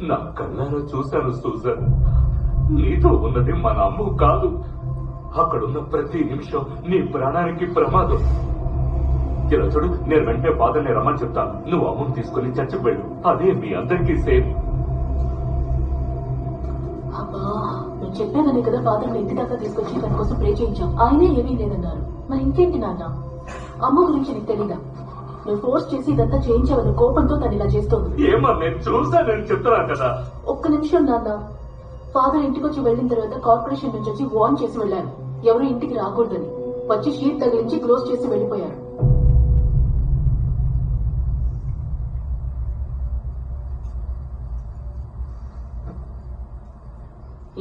నా కళ్ళారా చూశాను సూజన్. నీతో ఉన్నది మన అమ్ము కాదు. అక్కడున్న ప్రతి నిమిషం నీ ప్రాణానికి ప్రమాదం. ఇలా చూడు, నేను వెంటనే ఫాదర్ని రమ్మని చెప్తాను. నువ్వు అమ్ముని తీసుకుని చర్చకు వెళ్ళు. అదే మీ అందరికీ సేఫ్. అబ్బా, నేను చెప్పానని కదా ఫాదర్ ఇంటి దాకా తీసుకొచ్చి తన కోసం ప్రే చేయించాం. ఆయనే ఏమీ లేదన్నారు. మరి ఇంకేంటి నాన్న? అమ్మ గురించి నీకు తెలీదా? నువ్వు ఫోర్స్ చేసి ఇదంతా చేయించావని కోపంతో తను ఇలా చేస్తోంది. ఏమో నేను చూసానని చెప్తున్నా కదా. ఒక్క నిమిషం నాన్న. ఫాదర్ ఇంటికి వచ్చి వెళ్లిన తర్వాత కార్పొరేషన్ నుంచి వచ్చి వార్న్ చేసి వెళ్లారు, ఎవరు ఇంటికి రాకూడదని. వచ్చి షీట్ తగిలించి క్లోజ్ చేసి వెళ్లిపోయారు.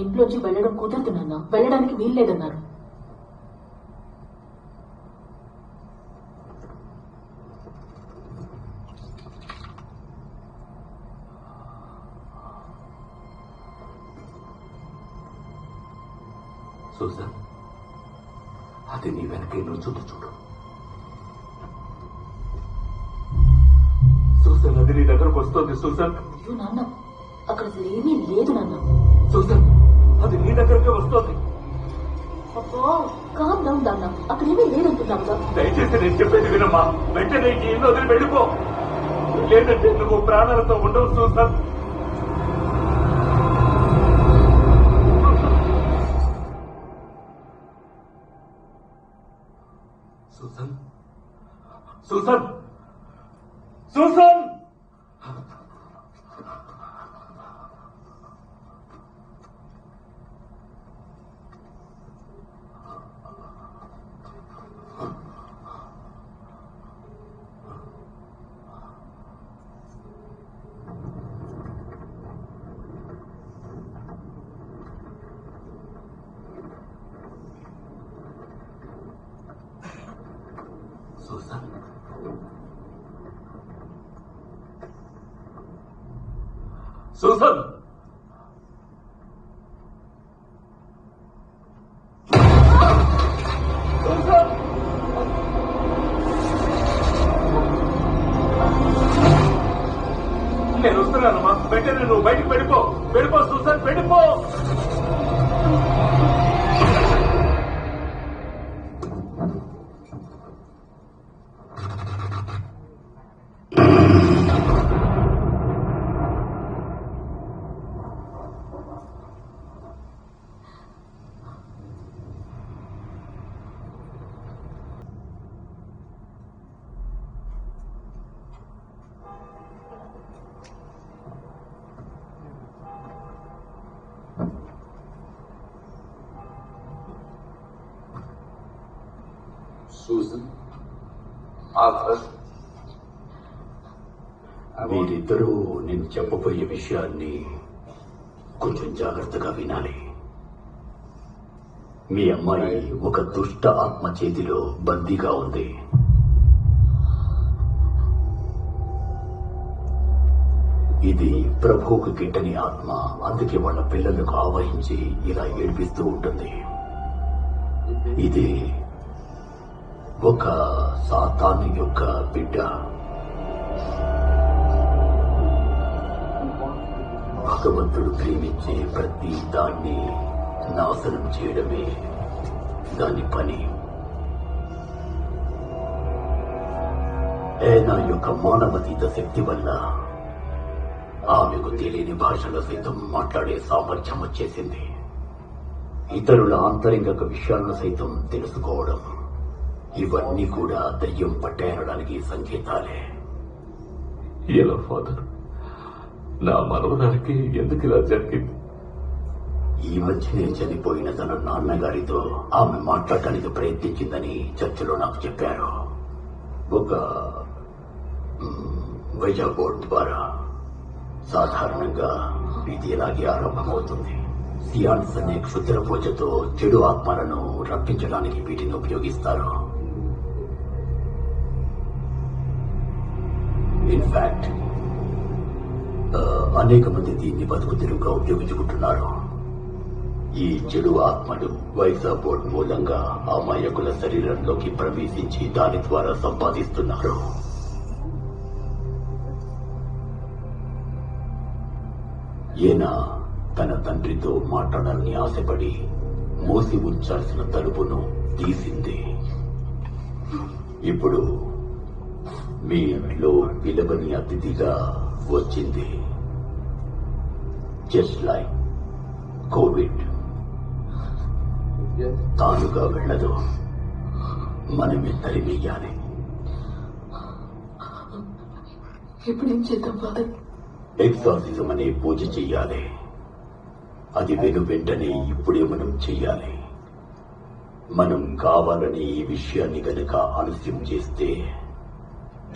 ఇంట్లోంచి వెళ్లడం కుదరదు నాన్న. వెళ్లడానికి వీల్లేదన్నారు. సూజన్, అది నీ వెనకే నుంచుంది చూడు. సూజన్, అది నీ దగ్గరకు వస్తుంది. సూజన్, అయ్యో నాన్న, అక్కడ అసలు ఏమీ లేదు నాన్న. సూజన్, అది నీ దగ్గరకే వస్తుంది. అబ్బా, కామ్ డౌన్ నాన్న. అక్కడ ఏమీ లేదంటున్నావుగా. దయచేసి నేను చెప్పేది వినమ్మా. వెంటనే ఈ ఇల్లు వదిలి వెళ్ళిపో. లేదంటే నువ్వు ప్రాణాలతో ఉండవు Susan. Susan, Susan, Susan! Susan, Susan! Susan! నేను వస్తున్నానమ్మా. వెంటనే నువ్వు బయటికి వెళ్ళిపో. వెళ్ళిపో సూజన్, వెళ్ళిపో. సూజన్, ఆర్థర్, మీరిద్దరూ నేను చెప్పబోయే విషయాన్ని కొంచెం జాగ్రత్తగా వినాలి. మీ అమ్మాయి ఒక దుష్ట ఆత్మ చేతిలో బందీగా ఉంది. ఇది ప్రభువుకు గిట్టని ఆత్మ. అందుకే వాళ్ళ పిల్లలకు ఆవహించి ఇలా ఏడిపిస్తూ ఉంటుంది. ఇది ఒక సాతాను యొక్క బిడ్డ. భగవంతుడు ప్రేమించే ప్రతి దాన్ని నాశనం చేయడమే దాని పని. ఏనా యొక్క మానవతీత శక్తి వల్ల ఆమెకు తెలియని భాషలో సైతం మాట్లాడే సామర్థ్యం వచ్చేసింది. ఇతరుల ఆంతరింగక విషయాలను సైతం తెలుసుకోవడం, ఇవన్నీ కూడా దయ్యం పట్టేయడానికి సంకేతాలే. ఎలా ఫాదర్, నా మనవరానికి ఎందుకు ఇలా జరిగింది? ఈ మధ్యనే చనిపోయిన తన నాన్నగారితో ఆమె మాట్లాడటానికి ప్రయత్నించిందని చర్చలో నాకు చెప్పారు. ఒక వైజా బోర్డు ద్వారా. సాధారణంగా ఇది ఇలాగే ఆరంభమవుతుంది. సియాన్స్ అనే క్షుద్ర పూజతో చెడు ఆత్మలను రప్పించడానికి వీటిని ఉపయోగిస్తారు. ఇన్ఫాక్ట్ అనేక మంది దీన్ని బతుకు తెరువుగా ఉపయోగించుకుంటున్నారు. ఈ చెడు ఆత్మలు వైజా బోర్డు మూలంగా అమాయకుల శరీరంలోకి ప్రవేశించి దాని ద్వారా సంపాదిస్తున్నారు. ఈయన తన తండ్రితో మాట్లాడాలని ఆశపడి మూసి ఉంచాల్సిన తలుపును తీసింది. ఇప్పుడు మీ ఇంట్లో పిలవని అతిథిగా వచ్చింది. Just like Covid. తానుగా వెళ్ళదు, మనమే తరిమేయాలి. ఇప్పుడు ఏం చేద్దాం ఫాదర్? ఎగ్జార్సిజం అనే పూజ చెయ్యాలి. అది వెంటనే ఇప్పుడే మనం చెయ్యాలి. మనం కావాలని ఈ విషయాన్ని గనక ఆలస్యం చేస్తే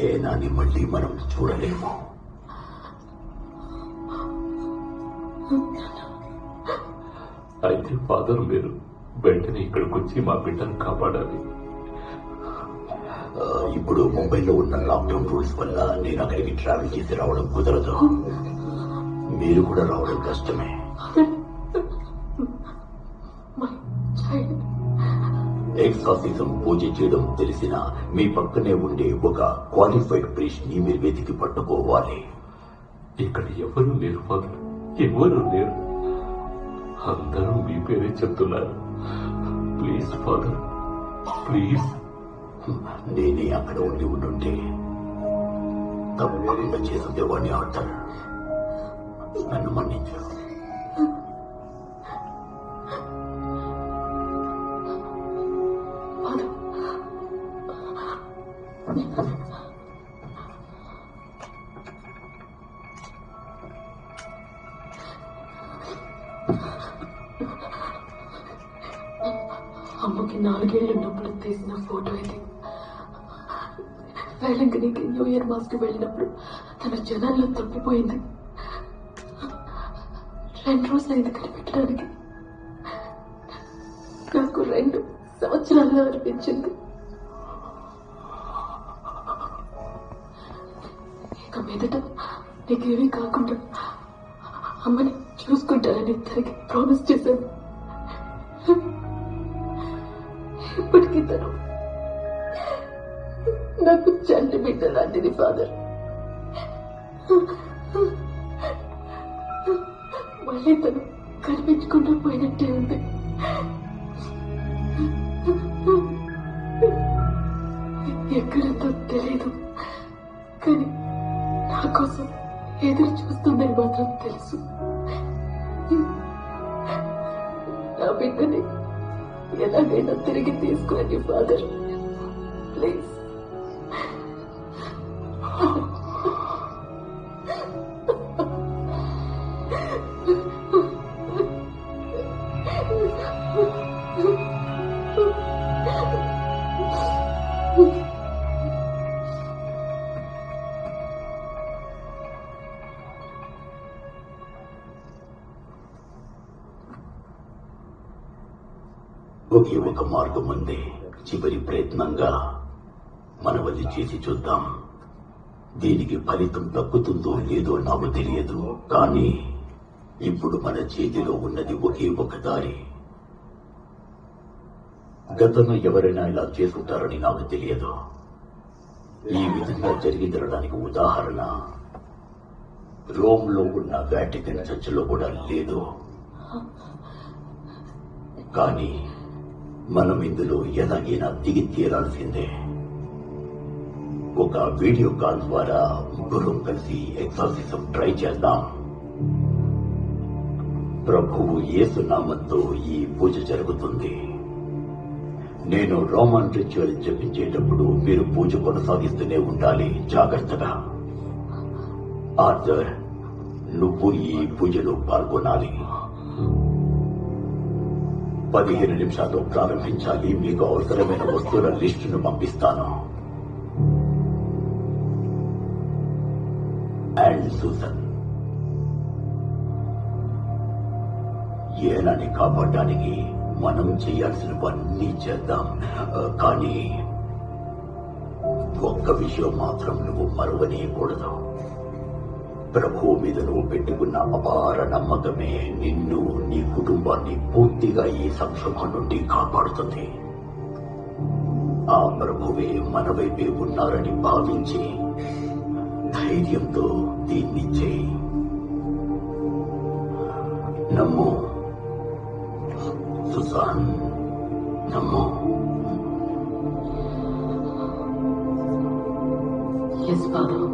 ఏనాని మళ్ళీ మనం చూడలేము. అయితే ఫాదర్ మీరు వెంటనే ఇక్కడికి వచ్చి మా బిడ్డను కాపాడాలి. ఇప్పుడు ముంబైలో ఉన్న లాక్డౌన్ రూల్స్ వల్ల నేను అక్కడికి ట్రావెల్ చేసి రావడం కుదరదు. మీరు కూడా రావడం కష్టమే. ఎక్సార్సిజం పూజ చేయడం తెలిసిన మీ పక్కనే ఉండే ఒక క్వాలిఫైడ్ ప్రీస్ట్ ని మీరు వెతికి పట్టుకోవాలి. ఇక్కడ ఎవరు లేరు ఫాదర్, ఎవరు లేరు. అందరూ మీ పేరే చెప్తున్నారు. Please father, please. నేనే అక్కడ ఉండుంటే తప్పకుండా చేసేవాడిని. ఆర్డర్ నన్ను మన్నించు. అమ్మకి 4 ఏళ్ళు ఉన్నప్పుడు తీసిన ఫోటో ఇది. వేలంకనికి న్యూ ఇయర్ మాస్కి వెళ్ళినప్పుడు తన జనాల్లో తప్పిపోయింది. 2 రోజులైంది కనిపెట్టడానికి. నాకు 2 సంవత్సరాలుగా అనిపించింది. ఇక మీదట నీకేమీ కాకుండా అమ్మని చూసుకుంటానని తనకి ప్రామిస్ చేశాను. ఇప్పటికీ తను నాకు చంటి బిడ్డ లాంటిది ఫాదర్. మళ్ళీ తను కనిపించకుండా పోయినట్టే ఉంది. ఎక్కడంతో తెలియదు, కానీ నా కోసం ఎదురు చూస్తుందని మాత్రం తెలుసు. నా బిడ్డని ఎలాగైనా తిరిగి తీసుకురండి ఫాదర్, ప్లీజ్. ఒకే ఒక మార్గం ఉంది. చివరి ప్రయత్నంగా మనవది చేసి చూద్దాం. దీనికి ఫలితం దక్కుతుందో లేదో నాకు తెలియదు, కానీ ఇప్పుడు మన చేతిలో ఉన్నది ఒకే ఒక దారి. గతంలో ఎవరైనా ఇలా చేసుకుంటారని నాకు తెలియదు. ఈ విధంగా జరిగిందనడానికి ఉదాహరణ రోమ్లో ఉన్న వాటికన్ చర్చిలో కూడా లేదు. కానీ మనం ఇందులో ఎలాగైనా దిగి తీరాల్సిందే. ఒక వీడియో కాల్ ద్వారా ముగ్గురం కలిసి ఎక్సార్సిజం ట్రై చేద్దాం. ప్రభువు యేసు నామంతో ఈ పూజ జరుగుతుంది. నేను రోమన్ రిచువల్ జపించేటప్పుడు మీరు పూజ కొనసాగిస్తూనే ఉండాలి. జాగ్రత్తగా. ఆర్థర్, నువ్వు ఈ పూజలో పాల్గొనాలి. 15 నిమిషాల్లో ప్రారంభించాలి. మీకు అవసరమైన వస్తువుల లిస్టును పంపిస్తాను. అండ్ సూసన్, ఏనాని కాపాడడానికి మనం చేయాల్సినవన్నీ చేద్దాం. కానీ ఒక్క విషయం మాత్రం నువ్వు మరువనేయకూడదు. ప్రభువు మీద నువ్వు పెట్టుకున్న అపార నమ్మకమే నిన్ను, నీ కుటుంబాన్ని పూర్తిగా ఈ సంక్షోభం నుండి కాపాడుతుంది. ఆ ప్రభువే మన వైపే ఉన్నారని భావించి ధైర్యంతో దీన్ని చేయి. నమ్ము సుజాన్, నమ్ము. Yes father.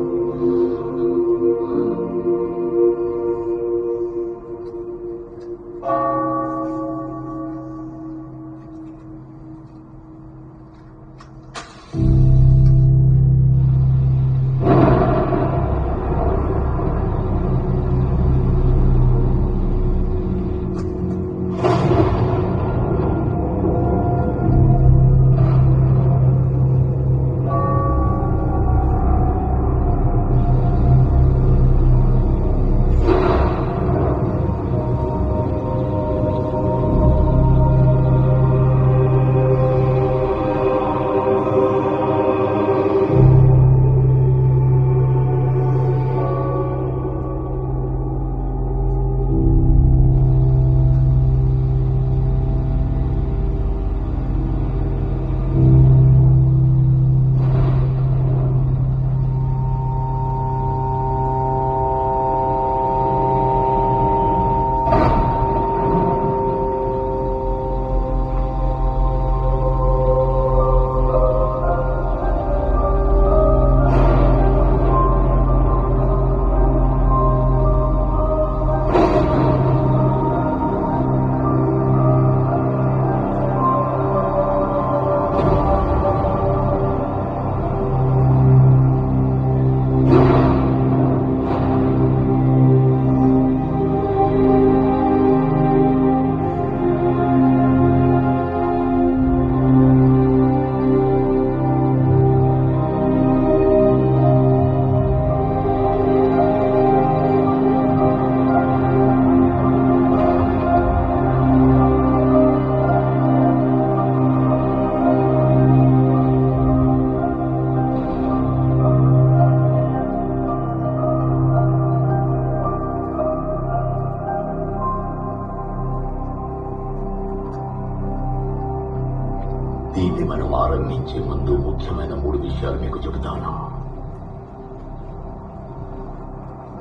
దీన్ని మనం ఆరంభించే ముందు ముఖ్యమైన 3 విషయాలు మీకు చెబుతాను.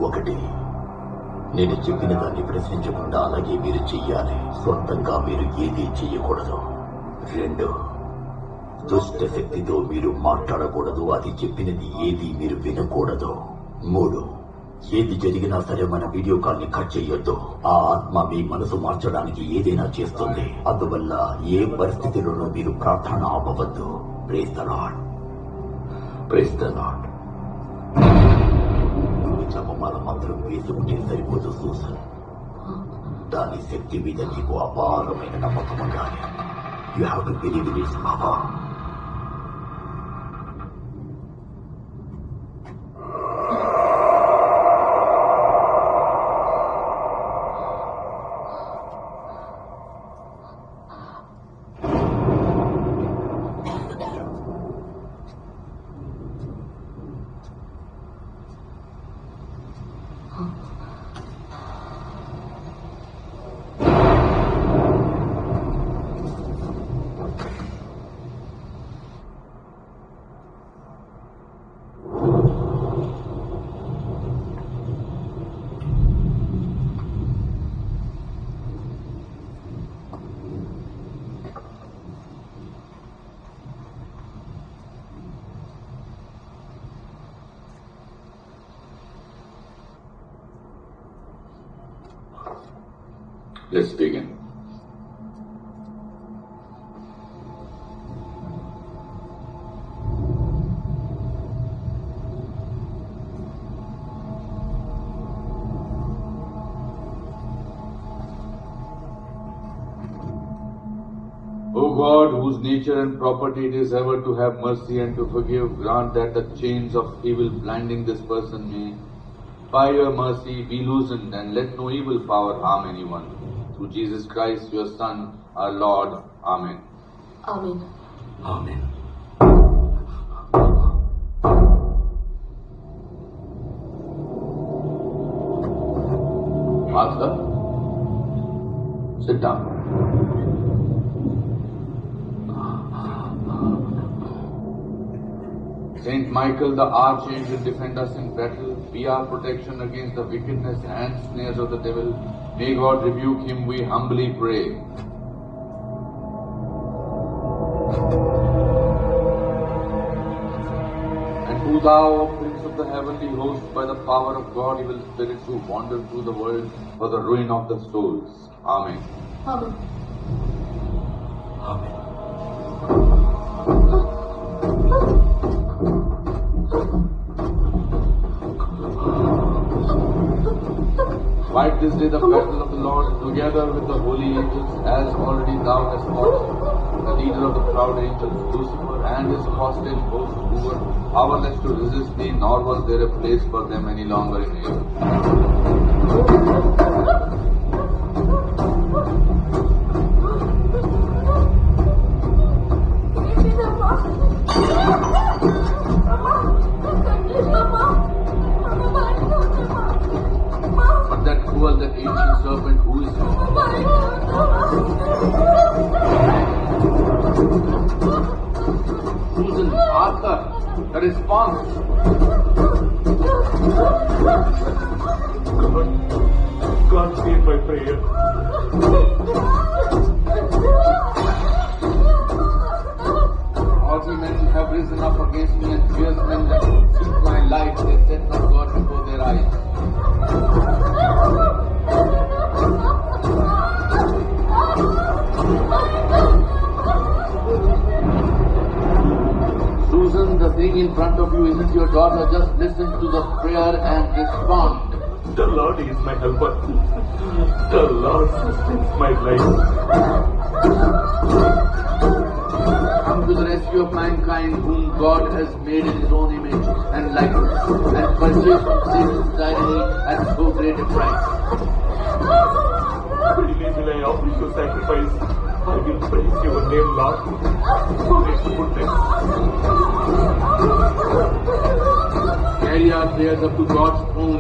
ఒకటి, నేను చెప్పిన దాన్ని ప్రశ్నించకుండా అలాగే మీరు చెయ్యాలి. సొంతంగా మీరు ఏదీ చెయ్యకూడదు. 2, దుష్ట శక్తితో మీరు మాట్లాడకూడదు. అది చెప్పినది ఏది మీరు వినకూడదు. 3, ఏది జరిగినా సరే మన వీడియో కాల్ ని కట్ చేయొద్దు. ఆ ఆత్మ మీ మనసు మార్చడానికి ఏదైనా చేస్తుంది. అందువల్ల ఏ పరిస్థితిలోనూ మీరు ప్రార్థన ఆపవద్దు. Praise the lord. Praise the lord. నువ్వు జపమాల మాత్రం వేసుకుంటే సరిపోదు సూసన్. దాని శక్తి మీద నీకు అపారమైన నమ్మకం ఉండాలి. You have to believe in its power. Let's begin. O God, whose nature and property it is ever to have mercy and to forgive, grant that the chains of evil blinding this person may, by your mercy, be loosened, and let no evil power harm anyone. Through Jesus Christ, your Son, our Lord. Amen. Amen. Amen. Martha, sit down. Saint Michael the Archangel, defend us in battle. Be our protection against the wickedness and snares of the devil. May God rebuke him, we humbly pray. And do thou, O Prince of the heavenly host, by the power of God, evil spirits who wander through the world for the ruin of the souls. Amen. ఆమె Fight this day the battle of the Lord together with the holy angels, as already thou hast fought the leader of the proud angels, Lucifer, and his hostile hosts, who were powerless to resist thee, nor was there a place for them any longer in hell. But that cruel, that ancient serpent, who is Susan, Arthur, the response. God hear my prayer. Haughty men have risen up against me, and fierce men that seek my life. They set not God before their eyes. Susan, the thing in front of you isn't your daughter. Just listen to the prayer and respond. The Lord is my helper. The Lord sustains my life. Come to the rescue of mankind, whom God has made in His own image and likeness, and purchased from Satan's tyranny at so great a price. Freely will I offer you sacrifice. I will praise your name, Lord, for its goodness. Carry our prayers up to God's throne.